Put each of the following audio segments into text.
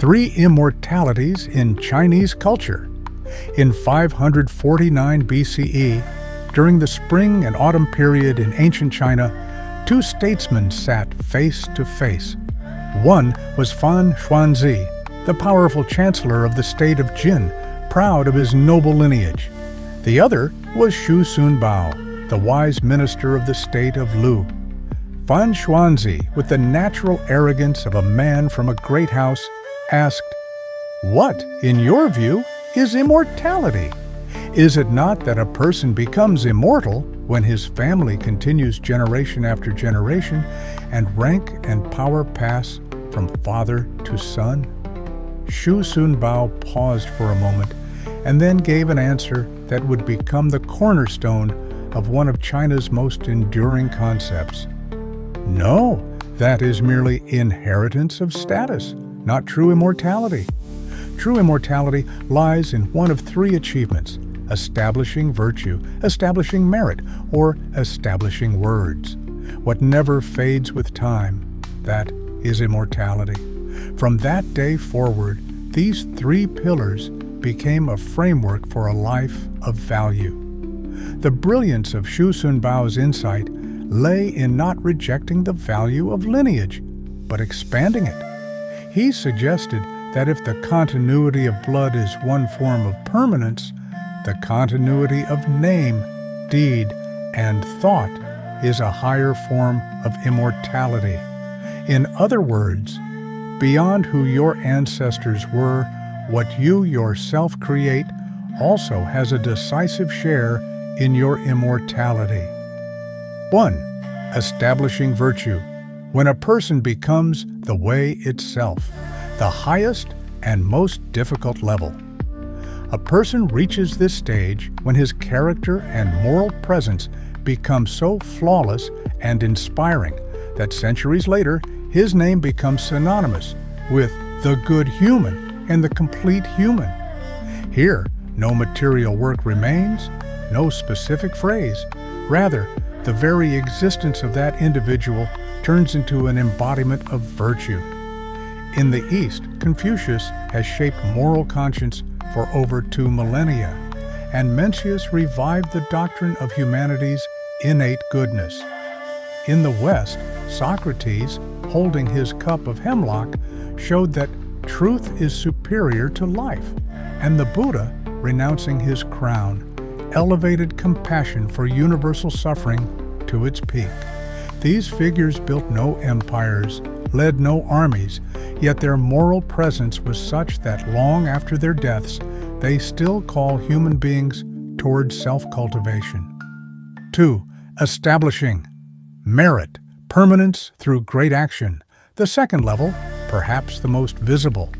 Three immortalities in Chinese culture. In 549 BCE, during the spring and autumn period in ancient China, two statesmen sat face to face. One was Fan Xuanzi, the powerful chancellor of the state of Jin, proud of his noble lineage. The other was Xu Sunbao, the wise minister of the state of Lu. Fan Xuanzi, with the natural arrogance of a man from a great house, asked, "What, in your view, is immortality? Is it not that a person becomes immortal when his family continues generation after generation and rank and power pass from father to son?" Xu Sunbao paused for a moment and then gave an answer that would become the cornerstone of one of China's most enduring concepts. No, that is merely inheritance of status, not true immortality. True immortality lies in one of three achievements: establishing virtue, establishing merit, or establishing words. What never fades with time, that is immortality. From that day forward, these three pillars became a framework for a life of value. The brilliance of Xu Sunbao's insight lay in not rejecting the value of lineage, but expanding it. He suggested that if the continuity of blood is one form of permanence, the continuity of name, deed, and thought is a higher form of immortality. In other words, beyond who your ancestors were, what you yourself create also has a decisive share in your immortality. 1. Establishing virtue. When a person becomes the way itself, the highest and most difficult level. A person reaches this stage when his character and moral presence become so flawless and inspiring that centuries later, his name becomes synonymous with the good human and the complete human. Here, no material work remains, no specific phrase. Rather, the very existence of that individual turns into an embodiment of virtue. In the East, Confucius has shaped moral conscience for over 2 millennia, and Mencius revived the doctrine of humanity's innate goodness. In the West, Socrates, holding his cup of hemlock, showed that truth is superior to life, and the Buddha, renouncing his crown, elevated compassion for universal suffering to its peak. These figures built no empires, led no armies, yet their moral presence was such that long after their deaths, they still call human beings towards self-cultivation. 2. Establishing merit, permanence through great action. The second level, perhaps the most visible.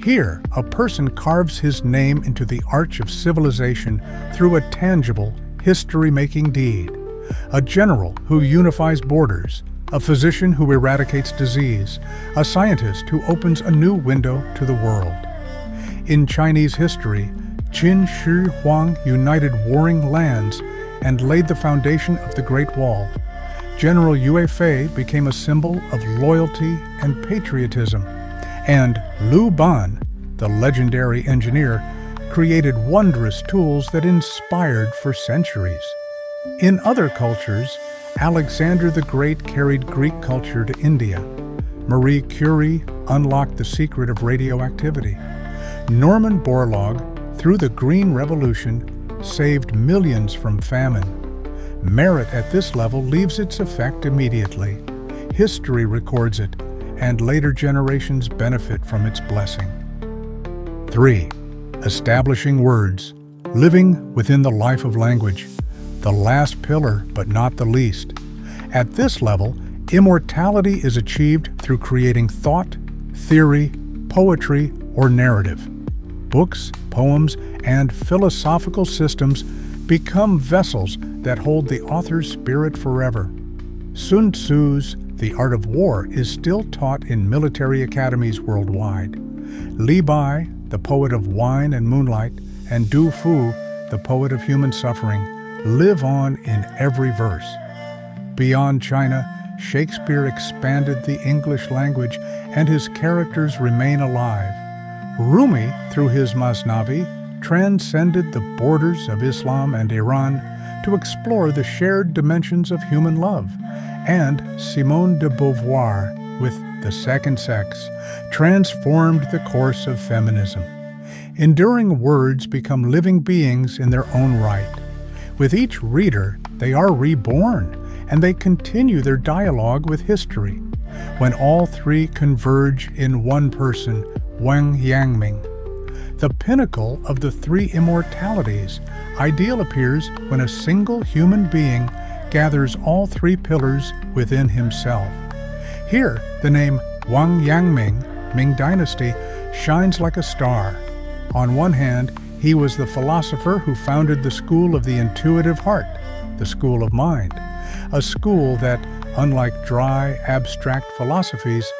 Here, a person carves his name into the arch of civilization through a tangible, history-making deed. A general who unifies borders, a physician who eradicates disease, a scientist who opens a new window to the world. In Chinese history, Qin Shi Huang united warring lands and laid the foundation of the Great Wall. General Yue Fei became a symbol of loyalty and patriotism, and Lu Ban, the legendary engineer, created wondrous tools that inspired for centuries. In other cultures, Alexander the Great carried Greek culture to India. Marie Curie unlocked the secret of radioactivity. Norman Borlaug, through the Green Revolution, saved millions from famine. Merit at this level leaves its effect immediately. History records it, and later generations benefit from its blessing. 3. Establishing words, living within the life of language. The last pillar, but not the least. At this level, immortality is achieved through creating thought, theory, poetry, or narrative. Books, poems, and philosophical systems become vessels that hold the author's spirit forever. Sun Tzu's The Art of War is still taught in military academies worldwide. Li Bai, the poet of wine and moonlight, and Du Fu, the poet of human suffering, live on in every verse. Beyond China, Shakespeare expanded the English language and his characters remain alive. Rumi, through his Masnavi, transcended the borders of Islam and Iran to explore the shared dimensions of human love. And Simone de Beauvoir, with The Second Sex, transformed the course of feminism. Enduring words become living beings in their own right. With each reader, they are reborn, and they continue their dialogue with history. When all three converge in one person, Wang Yangming. The pinnacle of the three immortalities, ideal appears when a single human being gathers all three pillars within himself. Here, the name Wang Yangming, Ming Dynasty, shines like a star. On one hand, he was the philosopher who founded the school of the intuitive heart, the school of mind, a school that, unlike dry, abstract philosophies,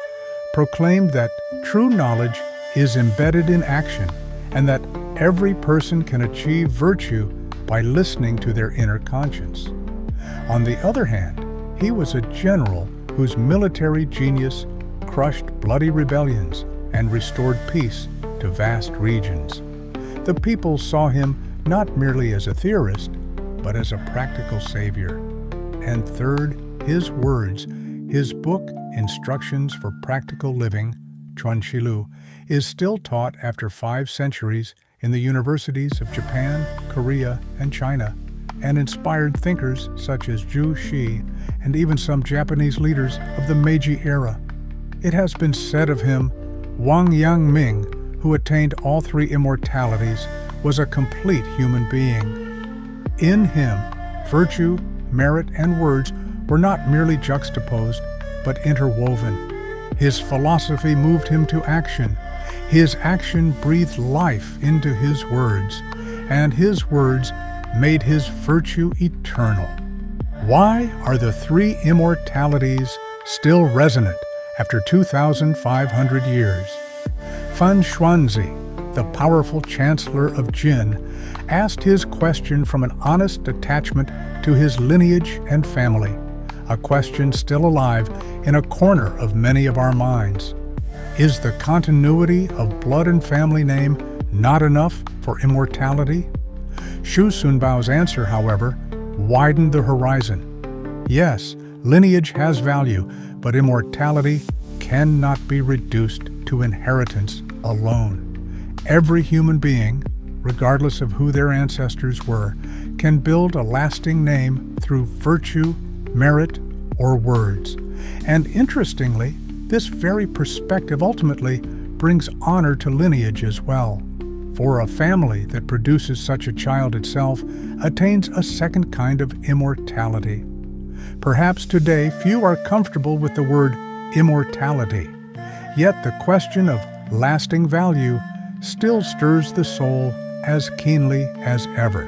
proclaimed that true knowledge is embedded in action and that every person can achieve virtue by listening to their inner conscience. On the other hand, he was a general whose military genius crushed bloody rebellions and restored peace to vast regions. The people saw him not merely as a theorist, but as a practical savior. And third, his words, his book, Instructions for Practical Living, Chuanshilu, is still taught after 5 centuries in the universities of Japan, Korea, and China, and inspired thinkers such as Zhu Xi and even some Japanese leaders of the Meiji era. It has been said of him, Wang Yangming, who attained all three immortalities, was a complete human being. In him, virtue, merit, and words were not merely juxtaposed, but interwoven. His philosophy moved him to action. His action breathed life into his words, and his words made his virtue eternal. Why are the three immortalities still resonant after 2,500 years? Fan Xuanzi, the powerful chancellor of Jin, asked his question from an honest attachment to his lineage and family, a question still alive in a corner of many of our minds. Is the continuity of blood and family name not enough for immortality? Xu Sunbao's answer, however, widened the horizon. Yes, lineage has value, but immortality cannot be reduced to inheritance alone. Every human being, regardless of who their ancestors were, can build a lasting name through virtue, merit, or words. And interestingly, this very perspective ultimately brings honor to lineage as well. For a family that produces such a child itself attains a second kind of immortality. Perhaps today few are comfortable with the word immortality, yet the question of lasting value still stirs the soul as keenly as ever.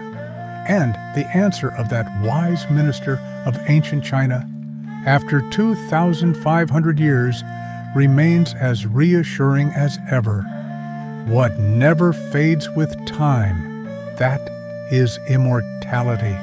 And the answer of that wise minister of ancient China, after 2,500 years, remains as reassuring as ever. What never fades with time, that is immortality.